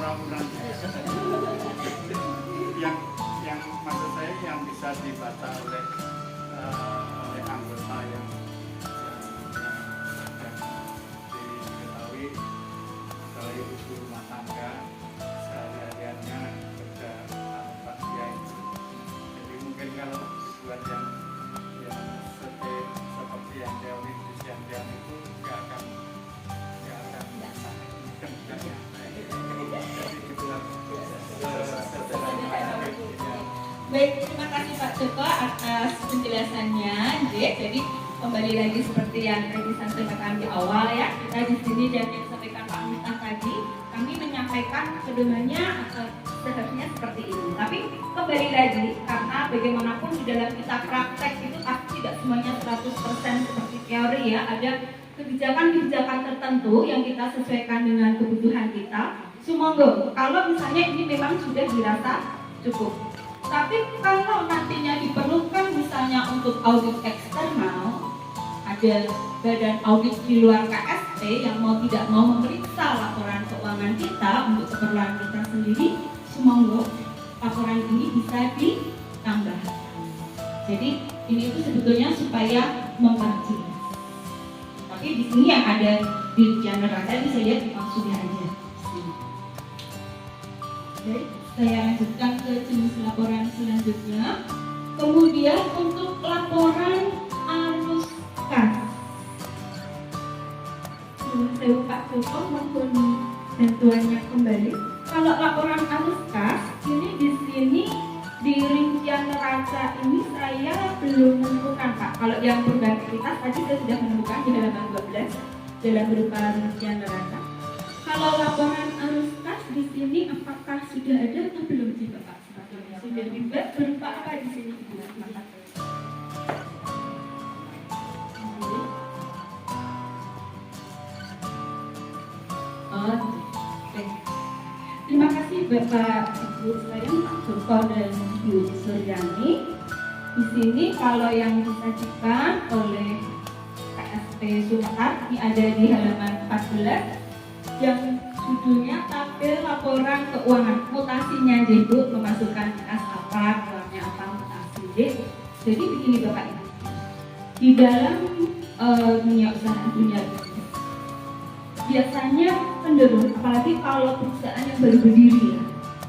pura-pura yang maksud saya yang bisa dibaca oleh anggota yang diketahui kalau ibu rumah tangga sehari-hariannya kerja apa dia itu. Jadi mungkin kalau buat yang seperti yang teori yang itu nggak akan Baik, terima kasih Pak Joko atas penjelasannya. Jadi kembali lagi seperti yang tadi saya sampaikan di awal ya, kita di sini dan yang disampaikan Pak Miftah tadi, kami menyampaikan pedomannya atau seharusnya seperti ini. Tapi kembali lagi karena bagaimanapun di dalam kita praktek itu pasti tidak semuanya 100% seperti teori ya. Ada kebijakan-kebijakan tertentu yang kita sesuaikan dengan kebutuhan kita. Sumonggo, kalau misalnya ini memang sudah dirasa cukup. Tapi kalau nantinya diperlukan misalnya untuk audit eksternal, ada badan audit di luar KSP yang mau tidak mau memeriksa laporan keuangan kita untuk keperluan kita sendiri, sumonggo laporan ini bisa ditambah. Jadi ini itu sebetulnya supaya memperjelas. Tapi di sini yang ada di neraca bisa lihat maksudnya aja. Baik, saya lanjutkan ke jenis laporan selanjutnya. Kemudian untuk laporan arus kas, saya Pak Joko mohon bantuannya kembali. Kalau laporan arus kas ini di sini di rincian neraca ini saya belum menemukan Pak. Kalau yang beraktivitas tadi saya sudah menemukan di halaman 12 dalam berupa rincian neraca. Kalau laporan arus kas di sini apakah sudah ada atau belum sih Pak? Sudah dibuat berupa apa di sini? Oke. Terima kasih Bapak Ibu sekalian, Pak Joko dan Bu Suryani. Di sini kalau yang disajikan oleh KSP Sumtar ini ada di halaman 14. Yang judulnya tabel laporan keuangan, mutasinya Bu, memasukkan kas apa, keluarnya apa, mutasi. Jadi begini Bapak Ibu, di dalam dunia usaha dunia bisnis biasanya cenderung, apalagi kalau perusahaan yang baru berdiri ya,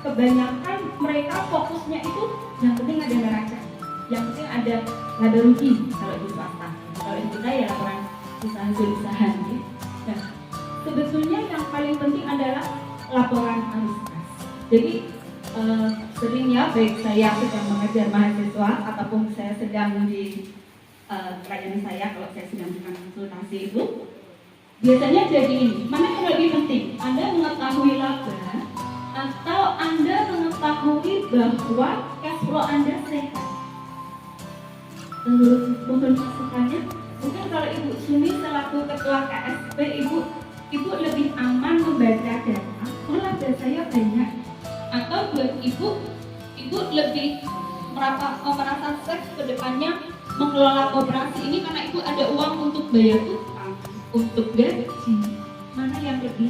kebanyakan mereka fokusnya itu yang penting ada neraca, yang penting ada laba rugi kalau di swasta. Kalau di kita ya laporan usaha. Nah, sebetulnya yang paling penting adalah laporan arus kas. Jadi seringnya baik saya sedang mengajar mahasiswa ataupun saya sedang di klien saya kalau saya sedang melakukan konsultasi itu biasanya jadi ini, mana yang lebih penting? Anda mengetahui laba atau Anda mengetahui bahwa cash flow Anda sehat? Mohon masukannya. Mungkin kalau Ibu Suni selaku ketua KSP, Ibu lebih aman membaca data, laba saya banyak, atau buat Ibu lebih merasa seks ke depannya mengelola koperasi ini karena Ibu ada uang untuk bayar utang, untuk gaji, mana yang lebih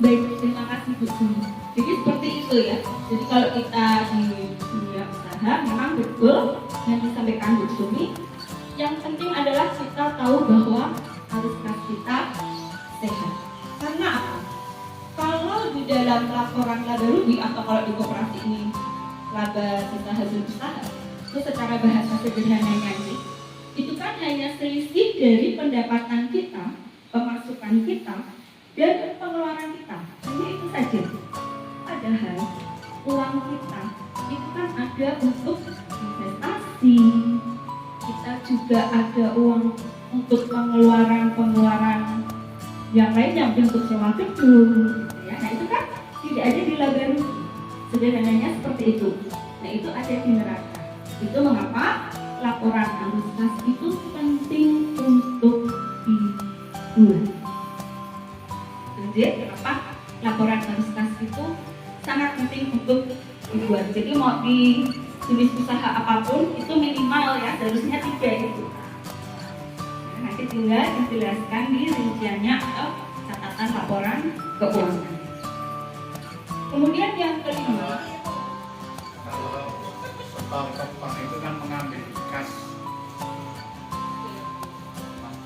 baik, terima kasih Bu Suni. Jadi seperti itu ya. Jadi kalau kita di dunia usaha memang betul yang disampaikan Bu Suni. Yang penting adalah kita tahu bahwa arus kas kita sehat. Karena apa? Kalau di dalam laporan laba rugi atau kalau di koperasi ini laba sisa hasil usaha, itu secara bahasa sederhananya itu kan hanya selisih dari pendapatan kita, pemasukan kita, dan pengeluaran kita. Hanya itu saja. Padahal uang kita itu kan ada untuk investasi. Kita juga ada uang untuk pengeluaran yang lainnya untuk sewa gedung, gitu ya. Nah itu kan tidak ada di laba rugi. Sederhananya seperti itu. Nah itu ada di neraca. Itu mengapa laporan arus kas itu penting untuk dibuat. Jadi kenapa laporan arus kas itu sangat penting untuk dibuat. Jadi mau di jenis usaha apapun itu minimal ya seharusnya 3 itu. Nanti tinggal dijelaskan di rinciannya atau catatan pelaksanaan laporan keuangan. Kemudian yang kelima, Kalau setor bank itu kan mengambil kas,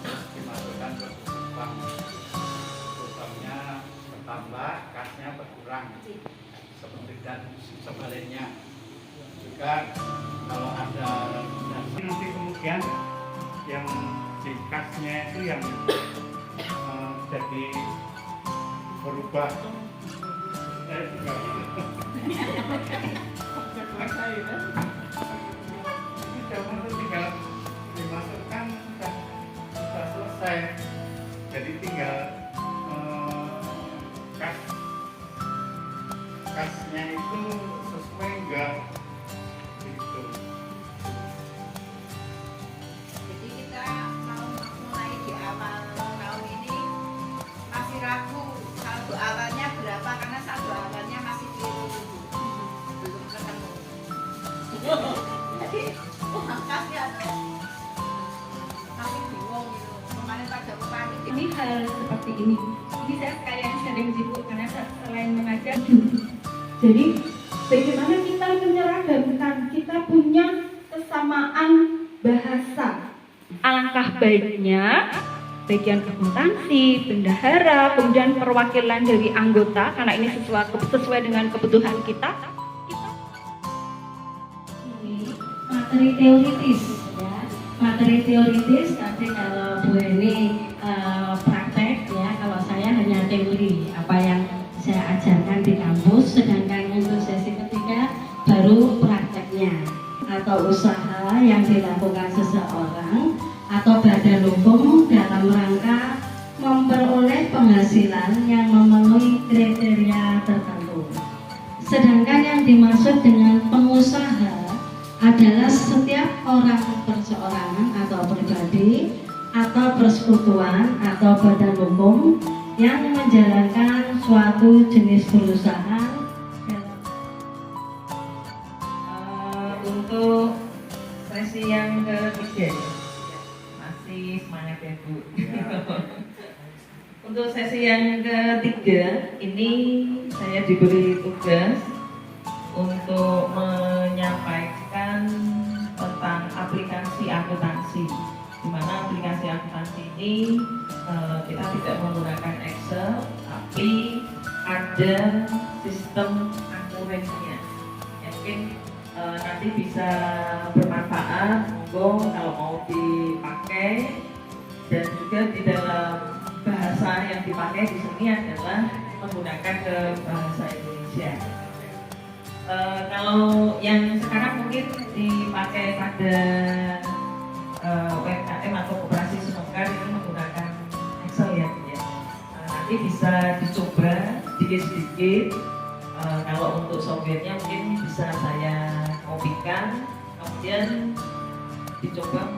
terus dimasukkan ke buku bank. Buku banknya bertambah, kasnya berkurang. Seperti dan sebaliknya. Juga kalau ada nanti kemudian yang di kasnya itu yang jadi berubah. Ini tinggal dimasukkan sudah selesai. Jadi tinggal kasnya itu sesuai enggak gitu. Jadi kita mau mulai di awal tahun ini masih ragu saldo awalnya berapa karena saldo awalnya masih keliru, belum ketemu. Jadi uang kasnya masih bingung gitu. Kemarin pada panik. ini hal seperti ini. Ini saya sekalian sering sibuk karena selain mengajar. Jadi bagaimana kita menyeragamkan, kita punya kesamaan bahasa. Alangkah baiknya bagian akuntansi, bendahara, kemudian perwakilan dari anggota, karena ini sesuai dengan kebutuhan kita. Ini materi teoritis ya, materi teoritis nanti kalau Bu Eni praktek ya, kalau saya hanya teori apa yang saya ajarkan di kampus, sedangkan untuk sesi ketiga baru prakteknya atau usaha yang dilakukan seseorang atau badan hukum dalam rangka memperoleh penghasilan yang memenuhi kriteria tertentu. Sedangkan yang dimaksud dengan pengusaha adalah setiap orang perseorangan atau pribadi atau persekutuan atau badan hukum yang menjalankan suatu jenis perusahaan. Untuk sesi yang ketiga masih semangat ya Bu. Untuk sesi yang ketiga ini saya diberi tugas untuk menyampaikan tentang aplikasi akuntansi, di mana aplikasi akuntansi ini kita tidak menggunakan Excel, tapi ada sistem akurasinya. Mungkin nanti bisa bermanfaat, monggo kalau mau dipakai. Dan juga di dalam bahasa yang dipakai di sini adalah menggunakan ke bahasa Indonesia. Kalau yang sekarang mungkin dipakai pada UMKM atau koperasi semangkar ini menggunakan Excel ya. Nanti bisa dicoba sedikit-sedikit. Kalau untuk softwarenya mungkin bisa saya kopikan, kemudian dicoba